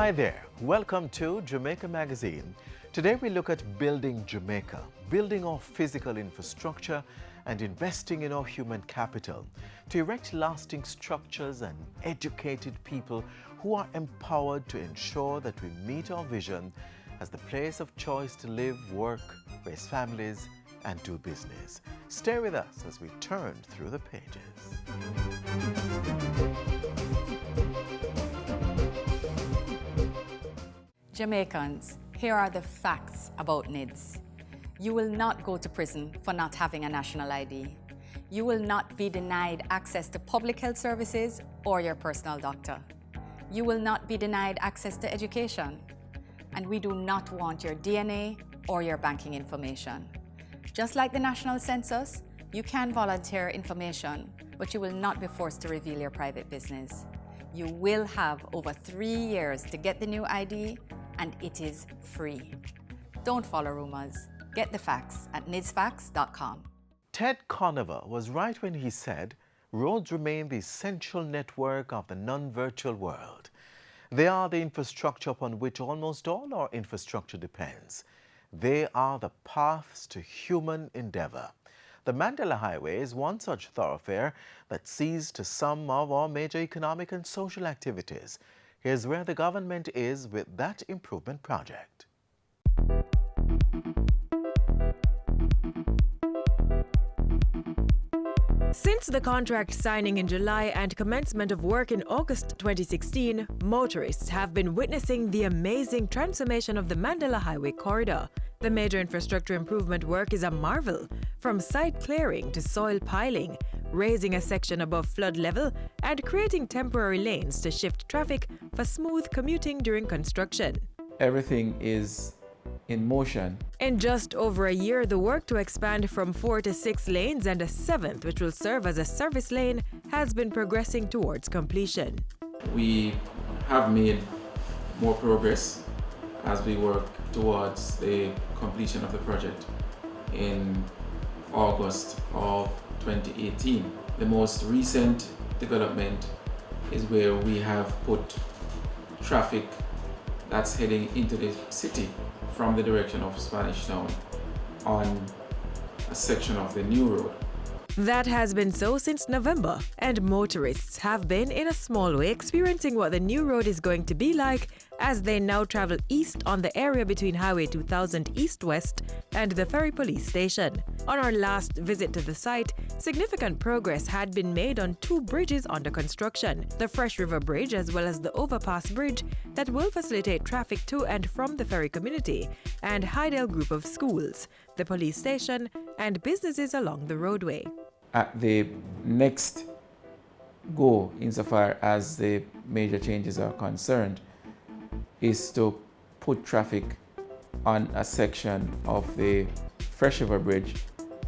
Hi there, welcome to Jamaica Magazine. Today we look at building Jamaica, building our physical infrastructure and investing in our human capital to erect lasting structures and educated people who are empowered to ensure that we meet our vision as the place of choice to live, work, raise families and do business. Stay with us as we turn through the pages. Jamaicans, here are the facts about NIDS. You will not go to prison for not having a national ID. You will not be denied access to public health services or your personal doctor. You will not be denied access to education. And we do not want your DNA or your banking information. Just like the national census, you can volunteer information, but you will not be forced to reveal your private business. You will have over 3 years to get the new ID, and it is free. Don't follow rumors. Get the facts at nidsfacts.com. Ted Conover was right when he said, roads remain the essential network of the non-virtual world. They are the infrastructure upon which almost all our infrastructure depends. They are the paths to human endeavor. The Mandela Highway is one such thoroughfare that sees to some of our major economic and social activities. Here's where the government is with that improvement project. Since the contract signing in July and commencement of work in August 2016, motorists have been witnessing the amazing transformation of the Mandela Highway corridor. The major infrastructure improvement work is a marvel, from site clearing to soil piling, raising a section above flood level, and creating temporary lanes to shift traffic for smooth commuting during construction. Everything is in motion. In just over a year, the work to expand from 4 to 6 lanes and a 7th, which will serve as a service lane, has been progressing towards completion. We have made more progress as we work towards the completion of the project in August of 2018. The most recent development is where we have put traffic that's heading into the city from the direction of Spanish Town on a section of the new road. That has been so since November, and motorists have been, in a small way, experiencing what the new road is going to be like as they now travel east on the area between Highway 2000 East-West and the Ferry Police Station. On our last visit to the site, significant progress had been made on 2 bridges under construction, the Fresh River Bridge as well as the Overpass Bridge that will facilitate traffic to and from the ferry community and Hydale Group of Schools, the police station, and businesses along the roadway. At the next go, insofar as the major changes are concerned, is to put traffic on a section of the Fresh River Bridge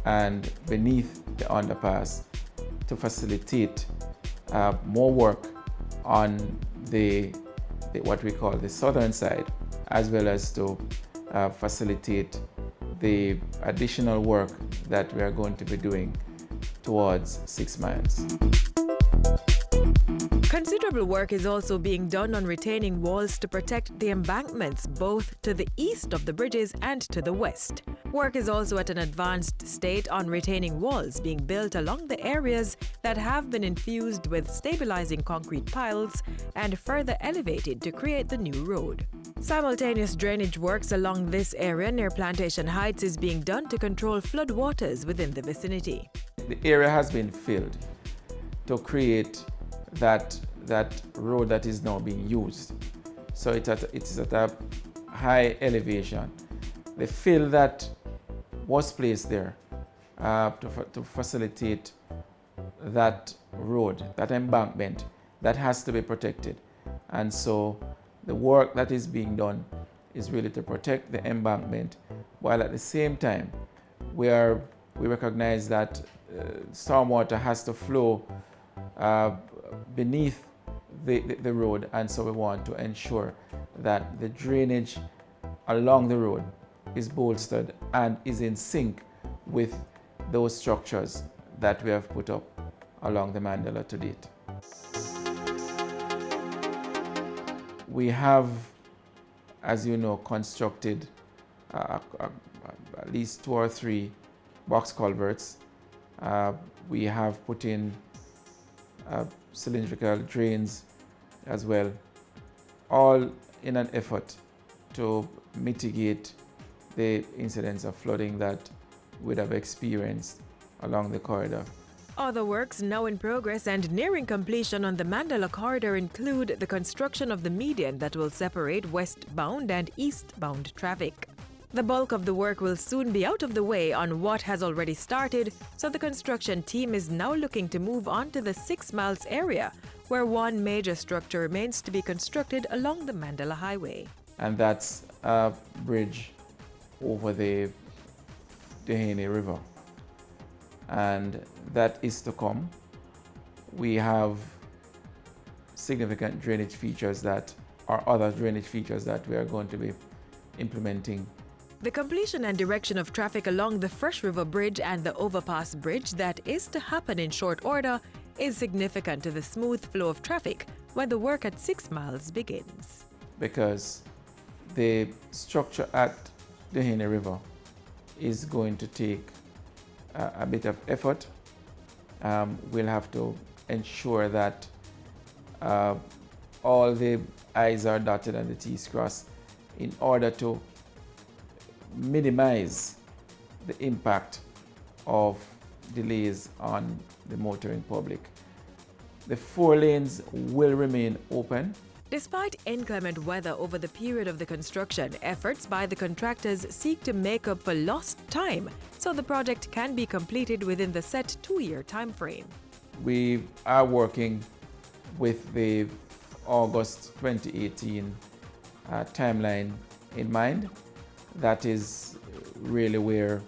and beneath the underpass to facilitate more work on the what we call the southern side, as well as to facilitate the additional work that we are going to be doing towards 6 miles. Considerable work is also being done on retaining walls to protect the embankments both to the east of the bridges and to the west. Work is also at an advanced state on retaining walls being built along the areas that have been infused with stabilizing concrete piles and further elevated to create the new road. Simultaneous drainage works along this area near Plantation Heights is being done to control flood waters within the vicinity. The area has been filled to create that road that is now being used. So it is at a high elevation. The fill that was placed there to facilitate that road, that embankment, that has to be protected. And so the work that is being done is really to protect the embankment, while at the same time we recognize that stormwater has to flow beneath the road, and so we want to ensure that the drainage along the road is bolstered and is in sync with those structures that we have put up along the Mandela to date. We have, as you know, constructed at least 2 or 3 box culverts. We have put in cylindrical drains as well, all in an effort to mitigate the incidents of flooding that we'd have experienced along the corridor. Other works now in progress and nearing completion on the Mandela corridor include the construction of the median that will separate westbound and eastbound traffic. The bulk of the work will soon be out of the way on what has already started, so the construction team is now looking to move on to the 6 miles area, where one major structure remains to be constructed along the Mandela Highway. And that's a bridge over the Dehane River. And that is to come. We have significant drainage features that are other drainage features that we are going to be implementing. The completion and direction of traffic along the Fresh River Bridge and the overpass bridge that is to happen in short order is significant to the smooth flow of traffic when the work at 6 miles begins. Because the structure at the Dehane River is going to take a bit of effort. We'll have to ensure that all the I's are dotted and the T's crossed in order to minimize the impact of delays on the motoring public. The 4 lanes will remain open. Despite inclement weather over the period of the construction, efforts by the contractors seek to make up for lost time so the project can be completed within the set 2-year time frame. We are working with the August 2018 timeline in mind. That is really where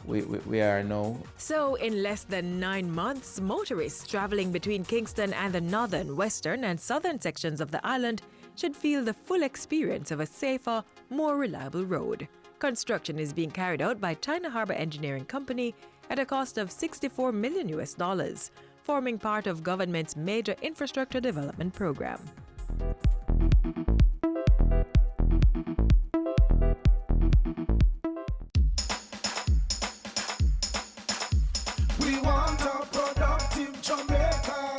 we are now. So, in less than 9 months, motorists traveling between Kingston and the northern, western, and southern sections of the island should feel the full experience of a safer, more reliable road. Construction is being carried out by China Harbour Engineering Company at a cost of $64 million, forming part of government's major infrastructure development program. We want a productive Jamaica.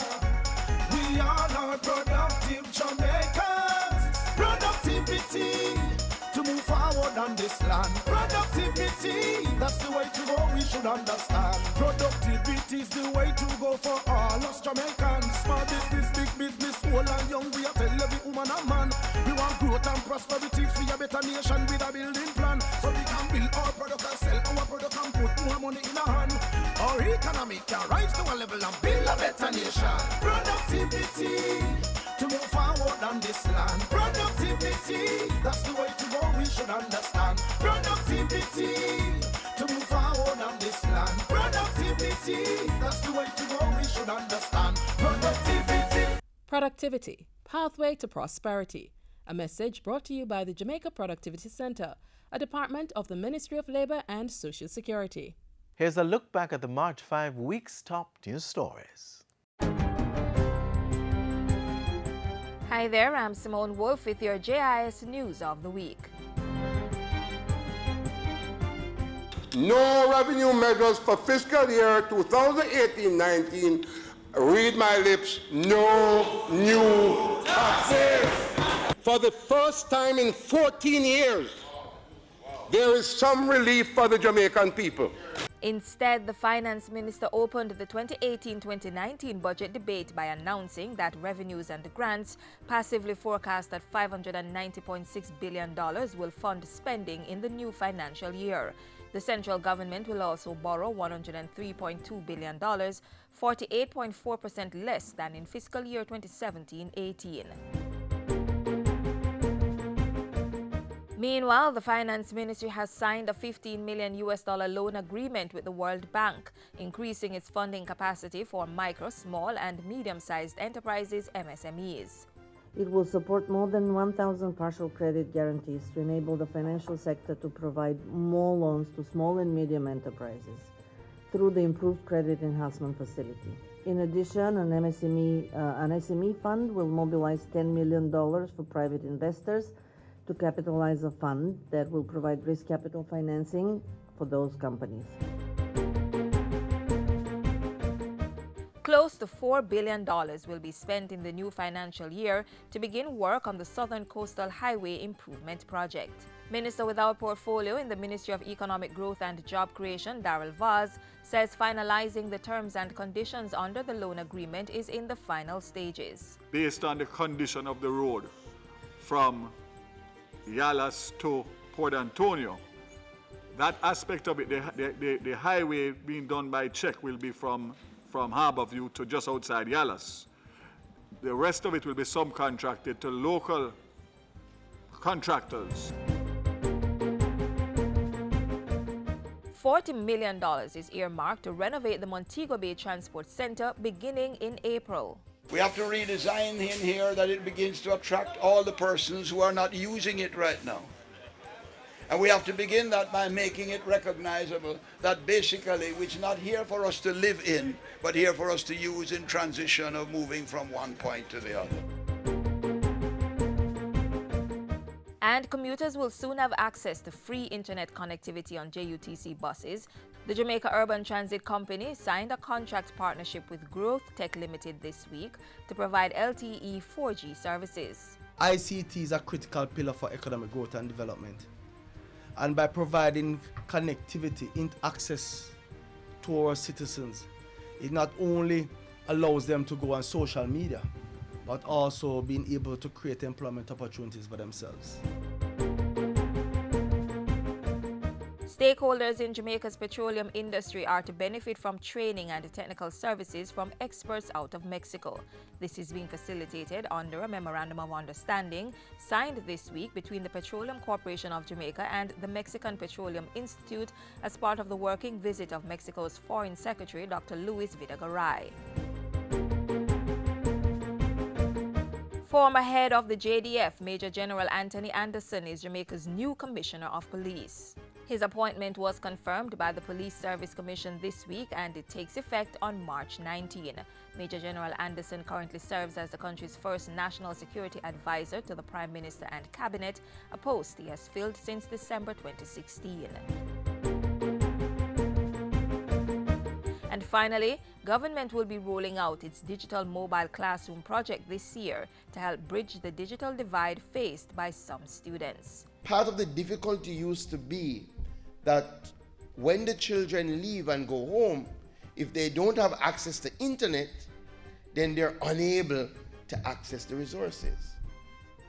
We are not productive Jamaicans. Productivity to move forward on this land. Productivity, that's the way to go, we should understand. Productivity is the way to go for all us Jamaicans. Small business, big business, old and young, we are tell every woman and man. We want growth and prosperity for a better nation with a building plan. So we can build our product and sell our product and put more money in our hand. Our economy can rise to a level and build a better nation. Productivity to move forward on this land. Productivity, that's the way to go, we should understand. Productivity to move forward on this land. Productivity, that's the way to go, we should understand. Productivity. Productivity, Pathway to Prosperity. A message brought to you by the Jamaica Productivity Center, a department of the Ministry of Labour and Social Security. Here's a look back at the March 5 week's top news stories. Hi there, I'm Simone Wolf with your JIS News of the Week. No revenue measures for fiscal year 2018-19. Read my lips, no new taxes. For the first time in 14 years, there is some relief for the Jamaican people. Instead, the Finance Minister opened the 2018-2019 budget debate by announcing that revenues and grants, passively forecast at $590.6 billion, will fund spending in the new financial year. The central government will also borrow $103.2 billion, 48.4% less than in fiscal year 2017-18. Meanwhile, the Finance Ministry has signed a $15 million loan agreement with the World Bank, increasing its funding capacity for micro, small, and medium-sized enterprises (MSMEs). It will support more than 1,000 partial credit guarantees to enable the financial sector to provide more loans to small and medium enterprises through the improved credit enhancement facility. In addition, an SME fund will mobilize $10 million for private investors to capitalize a fund that will provide risk capital financing for those companies. Close to $4 billion will be spent in the new financial year to begin work on the Southern Coastal Highway Improvement Project. Minister without portfolio in the Ministry of Economic Growth and Job Creation, Darrell Vaz, says finalizing the terms and conditions under the loan agreement is in the final stages. Based on the condition of the road from Yallas to Port Antonio, that aspect of it, the highway being done by check will be from Harborview to just outside Yallas. The rest of it will be subcontracted to local contractors. $40 million is earmarked to renovate the Montego Bay Transport Center beginning in April. We have to redesign in here that it begins to attract all the persons who are not using it right now. And we have to begin that by making it recognizable that basically it's not here for us to live in, but here for us to use in transition of moving from one point to the other. And commuters will soon have access to free internet connectivity on JUTC buses. The Jamaica Urban Transit Company signed a contract partnership with Growth Tech Limited this week to provide LTE 4G services. ICT is a critical pillar for economic growth and development. And by providing connectivity and access to our citizens, it not only allows them to go on social media, but also being able to create employment opportunities for themselves. Stakeholders in Jamaica's petroleum industry are to benefit from training and technical services from experts out of Mexico. This is being facilitated under a Memorandum of Understanding signed this week between the Petroleum Corporation of Jamaica and the Mexican Petroleum Institute as part of the working visit of Mexico's Foreign Secretary, Dr. Luis Videgaray. Former head of the JDF, Major General Anthony Anderson, is Jamaica's new Commissioner of Police. His appointment was confirmed by the Police Service Commission this week and it takes effect on March 19. Major General Anderson currently serves as the country's first national security advisor to the Prime Minister and Cabinet, a post he has filled since December 2016. And finally, government will be rolling out its digital mobile classroom project this year to help bridge the digital divide faced by some students. Part of the difficulty used to be that when the children leave and go home, if they don't have access to internet, then they're unable to access the resources.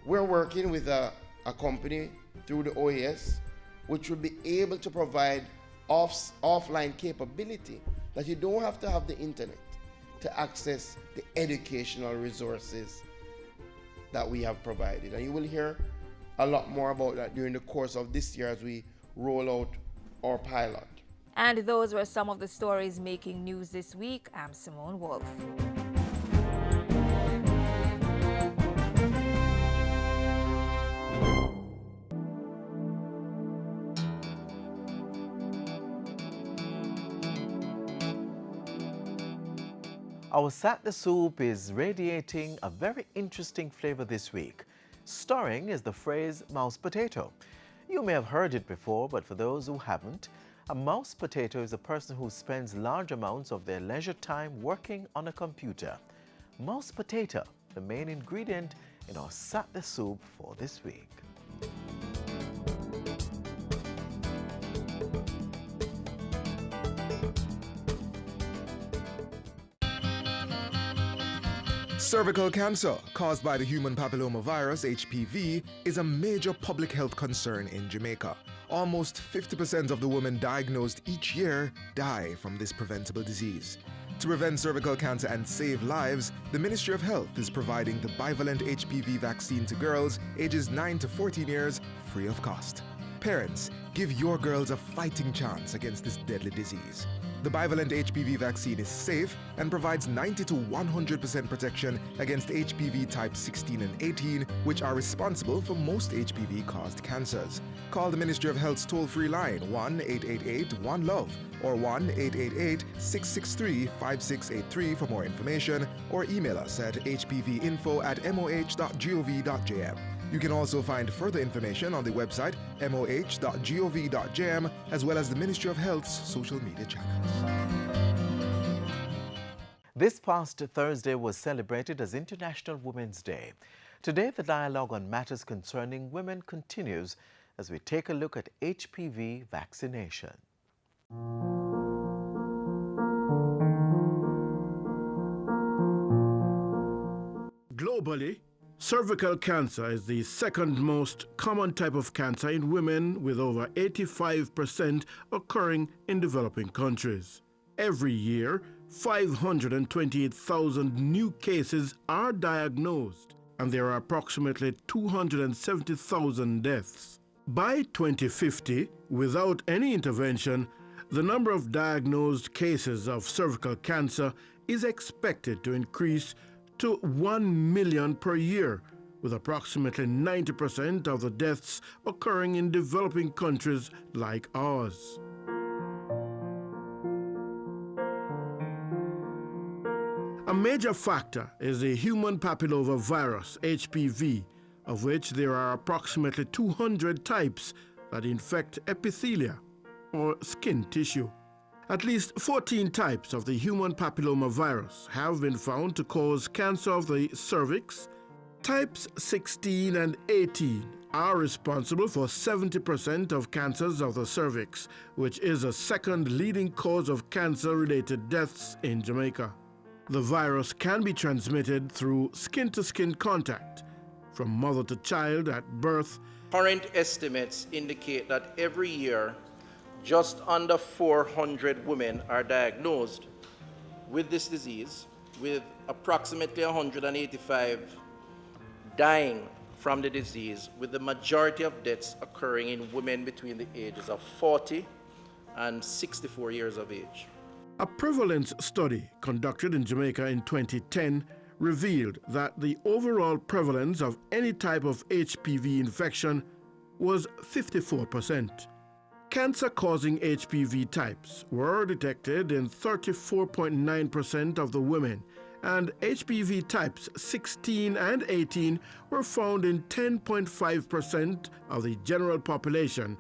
We're working with a company through the OAS, which will be able to provide offline capability that you don't have to have the internet to access the educational resources that we have provided. And you will hear a lot more about that during the course of this year as we roll out our pilot. And those were some of the stories making news this week. I'm Simone Wolf. Our Sat the Soup is radiating a very interesting flavor this week. Starring is the phrase mouse potato. You may have heard it before, but for those who haven't, a mouse potato is a person who spends large amounts of their leisure time working on a computer. Mouse potato, the main ingredient in our Sat the Soup for this week. Cervical cancer, caused by the human papillomavirus, HPV, is a major public health concern in Jamaica. Almost 50% of the women diagnosed each year die from this preventable disease. To prevent cervical cancer and save lives, the Ministry of Health is providing the bivalent HPV vaccine to girls ages 9 to 14 years free of cost. Parents, give your girls a fighting chance against this deadly disease. The bivalent HPV vaccine is safe and provides 90 to 100% protection against HPV type 16 and 18, which are responsible for most HPV-caused cancers. Call the Ministry of Health's toll-free line 1-888-1-LOVE or 1-888-663-5683 for more information, or email us at hpvinfo@moh.gov.jm. You can also find further information on the website moh.gov.jm, as well as the Ministry of Health's social media channels. This past Thursday was celebrated as International Women's Day. Today, the dialogue on matters concerning women continues as we take a look at HPV vaccination. Globally, cervical cancer is the second most common type of cancer in women, with over 85% occurring in developing countries. Every year, 528,000 new cases are diagnosed, and there are approximately 270,000 deaths. By 2050, without any intervention, the number of diagnosed cases of cervical cancer is expected to increase to 1 million per year, with approximately 90% of the deaths occurring in developing countries like ours. A major factor is the human papilloma virus, HPV, of which there are approximately 200 types that infect epithelia, or skin tissue. At least 14 types of the human papilloma virus have been found to cause cancer of the cervix. Types 16 and 18 are responsible for 70% of cancers of the cervix, which is the second leading cause of cancer-related deaths in Jamaica. The virus can be transmitted through skin-to-skin contact, from mother to child at birth. Current estimates indicate that every year, just under 400 women are diagnosed with this disease, with approximately 185 dying from the disease, with the majority of deaths occurring in women between the ages of 40 and 64 years of age. A prevalence study conducted in Jamaica in 2010 revealed that the overall prevalence of any type of HPV infection was 54%. Cancer-causing HPV types were detected in 34.9% of the women, and HPV types 16 and 18 were found in 10.5% of the general population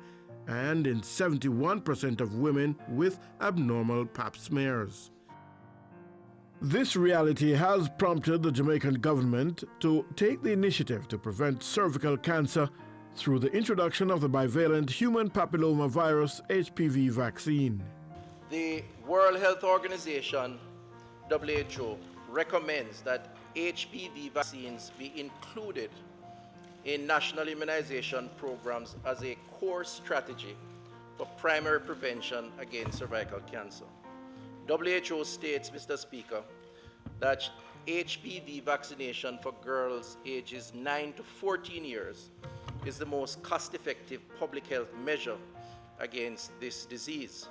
and in 71% of women with abnormal pap smears. This reality has prompted the Jamaican government to take the initiative to prevent cervical cancer through the introduction of the bivalent human papilloma virus HPV vaccine. The World Health Organization, WHO, recommends that HPV vaccines be included in national immunization programs as a core strategy for primary prevention against cervical cancer. WHO states, Mr. Speaker, that HPV vaccination for girls ages 9 to 14 years is the most cost-effective public health measure against this disease.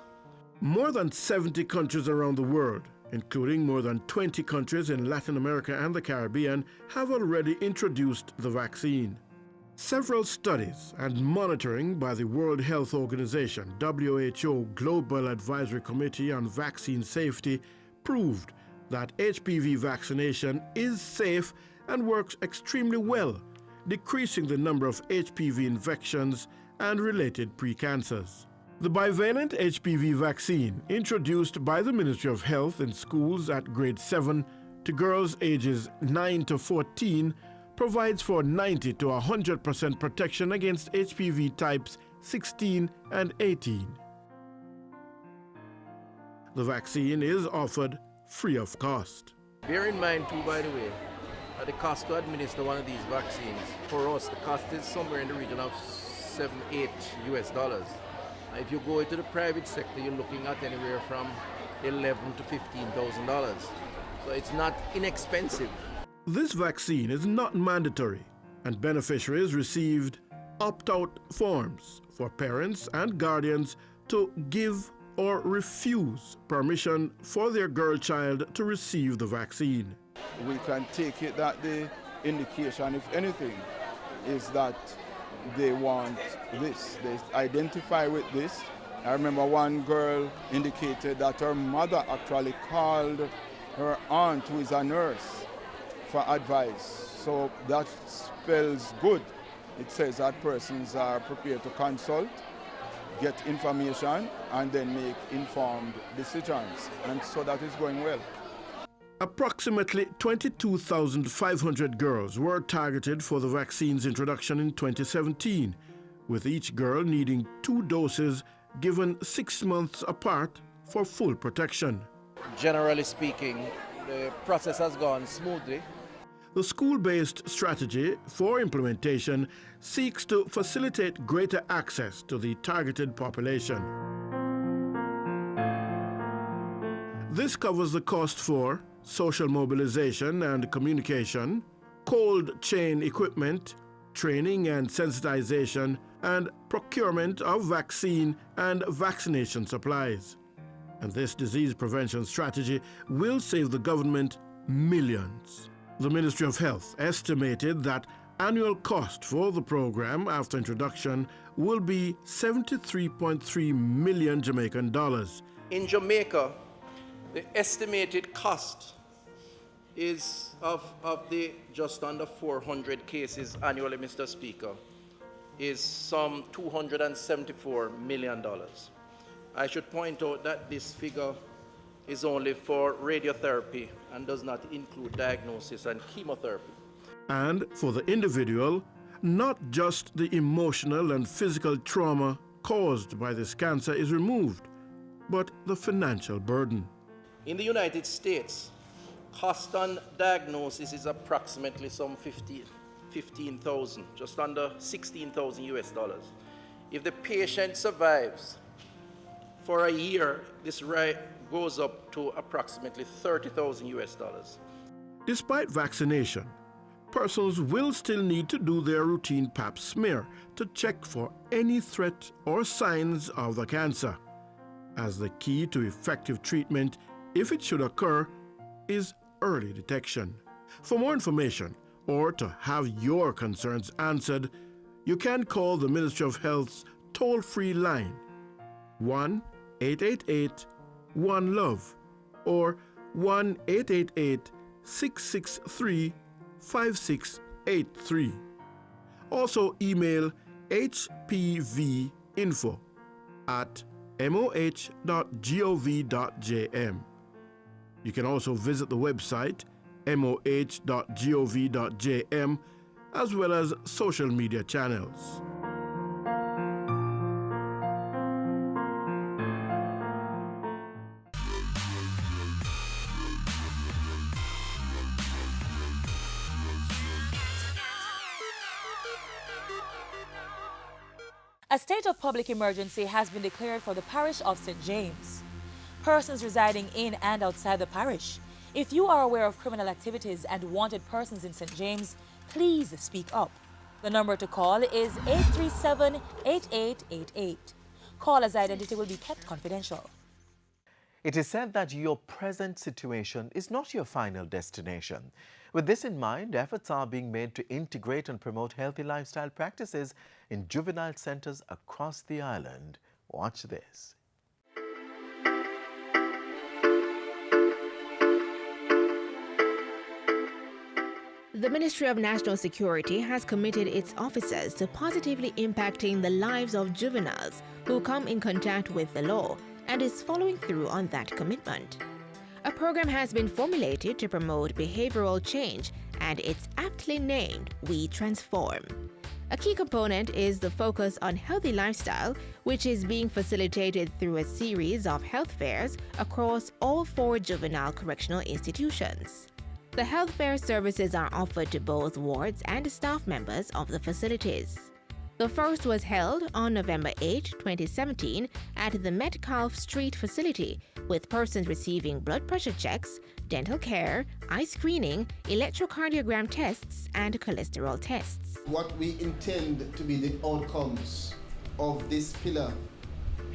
More than 70 countries around the world, including more than 20 countries in Latin America and the Caribbean, have already introduced the vaccine. Several studies and monitoring by the World Health Organization, WHO Global Advisory Committee on Vaccine Safety, proved that HPV vaccination is safe and works extremely well, decreasing the number of HPV infections and related precancers. The bivalent HPV vaccine, introduced by the Ministry of Health in schools at grade 7 to girls ages 9 to 14, provides for 90 to 100% protection against HPV types 16 and 18. The vaccine is offered free of cost. Bear in mind too, by the way, the cost to administer one of these vaccines, for us, the cost is somewhere in the region of $7-8 US. If you go into the private sector, you're looking at anywhere from $11,000 to $15,000. So it's not inexpensive. This vaccine is not mandatory, and beneficiaries received opt-out forms for parents and guardians to give or refuse permission for their girl child to receive the vaccine. We can take it that the indication, if anything, is that they want this. They identify with this. I remember one girl indicated that her mother actually called her aunt, who is a nurse, for advice. So that spells good. It says that persons are prepared to consult, get information, and then make informed decisions. And so that is going well. Approximately 22,500 girls were targeted for the vaccine's introduction in 2017, with each girl needing 2 doses given 6 months apart for full protection. Generally speaking, the process has gone smoothly. The school-based strategy for implementation seeks to facilitate greater access to the targeted population. This covers the cost for social mobilization and communication, cold chain equipment, training and sensitization, and procurement of vaccine and vaccination supplies. And this disease prevention strategy will save the government millions. The Ministry of Health estimated that annual cost for the program after introduction will be 73.3 million Jamaican dollars. In Jamaica, the estimated cost is of the just under 400 cases annually, Mr. Speaker, is some $274 million. I should point out that this figure is only for radiotherapy and does not include diagnosis and chemotherapy. And for the individual, not just the emotional and physical trauma caused by this cancer is removed, but the financial burden. In the United States, cost on diagnosis is approximately some 15,000, just under 16,000 US dollars. If the patient survives for a year, this rate goes up to approximately 30,000 US dollars. Despite vaccination, persons will still need to do their routine pap smear to check for any threat or signs of the cancer, as the key to effective treatment, if it should occur, is early detection. For more information or to have your concerns answered, you can call the Ministry of Health's toll-free line 1-888-1-LOVE or 1-888-663-5683. Also email hpvinfo@moh.gov.jm. You can also visit the website moh.gov.jm as well as social media channels. A state of public emergency has been declared for the parish of St. James. Persons residing in and outside the parish, if you are aware of criminal activities and wanted persons in St. James, please speak up. The number to call is 837-8888. Caller's identity will be kept confidential. It is said that your present situation is not your final destination. With this in mind, efforts are being made to integrate and promote healthy lifestyle practices in juvenile centres across the island. Watch this. The Ministry of National Security has committed its officers to positively impacting the lives of juveniles who come in contact with the law and is following through on that commitment. A program has been formulated to promote behavioral change, and it's aptly named We Transform. A key component is the focus on healthy lifestyle, which is being facilitated through a series of health fairs across all 4 juvenile correctional institutions. The health fair services are offered to both wards and staff members of the facilities. The first was held on November 8, 2017 at the Metcalfe Street facility, with persons receiving blood pressure checks, dental care, eye screening, electrocardiogram tests, and cholesterol tests. What we intend to be the outcomes of this pillar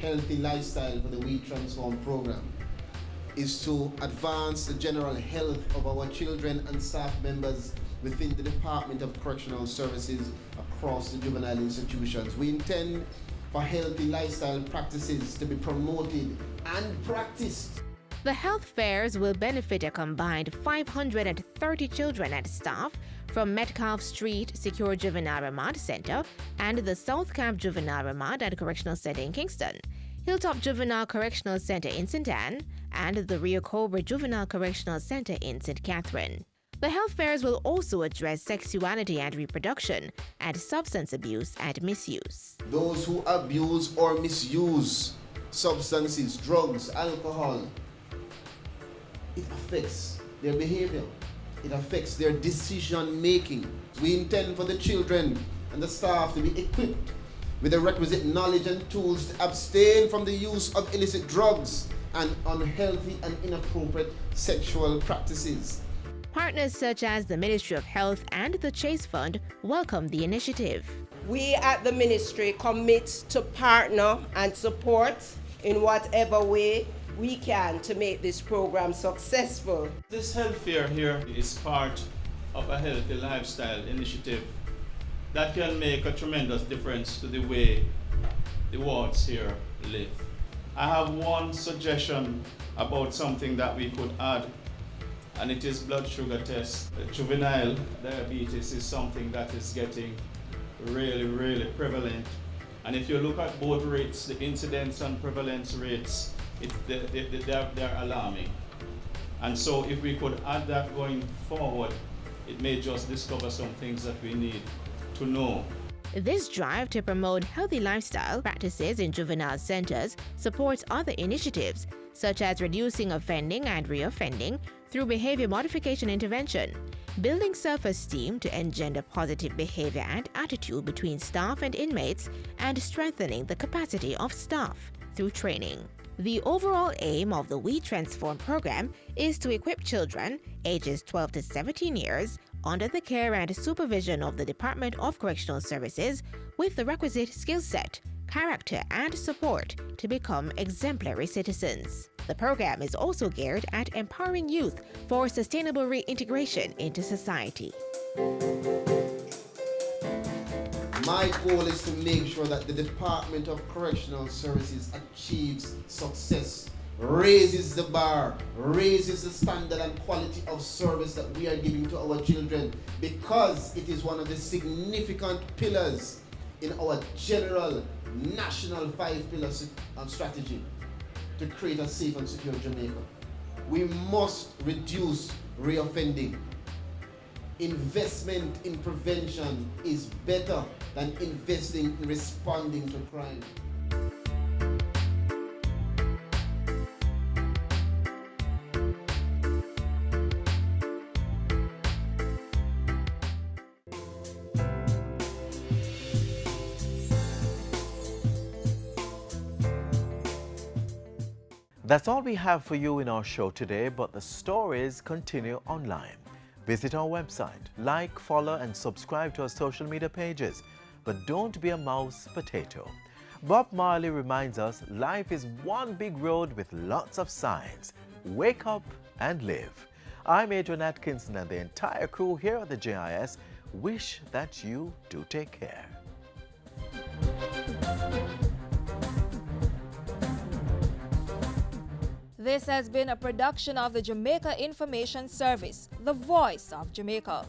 healthy lifestyle for the We Transform program is to advance the general health of our children and staff members within the Department of Correctional Services across the juvenile institutions. We intend for healthy lifestyle practices to be promoted and practiced. The health fairs will benefit a combined 530 children and staff from Metcalfe Street Secure Juvenile Remand Center and the South Camp Juvenile Remand and Correctional Center in Kingston, Hilltop Juvenile Correctional Center in St. Anne, and the Rio Cobra Juvenile Correctional Center in St. Catherine. The health fairs will also address sexuality and reproduction and substance abuse and misuse. Those who abuse or misuse substances, drugs, alcohol, it affects their behavior. It affects their decision making. We intend for the children and the staff to be equipped with the requisite knowledge and tools to abstain from the use of illicit drugs and unhealthy and inappropriate sexual practices. Partners such as the Ministry of Health and the Chase Fund welcome the initiative. We at the ministry commit to partner and support in whatever way we can to make this program successful. This health fair here is part of a healthy lifestyle initiative that can make a tremendous difference to the way the wards here live. I have one suggestion about something that we could add, and it is blood sugar tests. Juvenile diabetes is something that is getting really prevalent. And if you look at both rates, the incidence and prevalence rates, they're alarming. And so if we could add that going forward, it may just discover some things that we need to know. This drive to promote healthy lifestyle practices in juvenile centers supports other initiatives, such as reducing offending and reoffending through behavior modification intervention, building self-esteem to engender positive behavior and attitude between staff and inmates, and strengthening the capacity of staff through training. The overall aim of the We Transform program is to equip children ages 12 to 17 years under the care and supervision of the Department of Correctional Services with the requisite skill set, character, and support to become exemplary citizens. The program is also geared at empowering youth for sustainable reintegration into society. My goal is to make sure that the Department of Correctional Services achieves success, raises the bar, raises the standard and quality of service that we are giving to our children, because it is one of the significant pillars in our general national 5-pillar strategy to create a safe and secure Jamaica. We must reduce reoffending. Investment in prevention is better than investing in responding to crime. That's all we have for you in our show today, but the stories continue online. Visit our website, like, follow, and subscribe to our social media pages. But don't be a mouse potato. Bob Marley reminds us life is one big road with lots of signs. Wake up and live. I'm Adrian Atkinson, and the entire crew here at the JIS wish that you do take care. This has been a production of the Jamaica Information Service, the voice of Jamaica.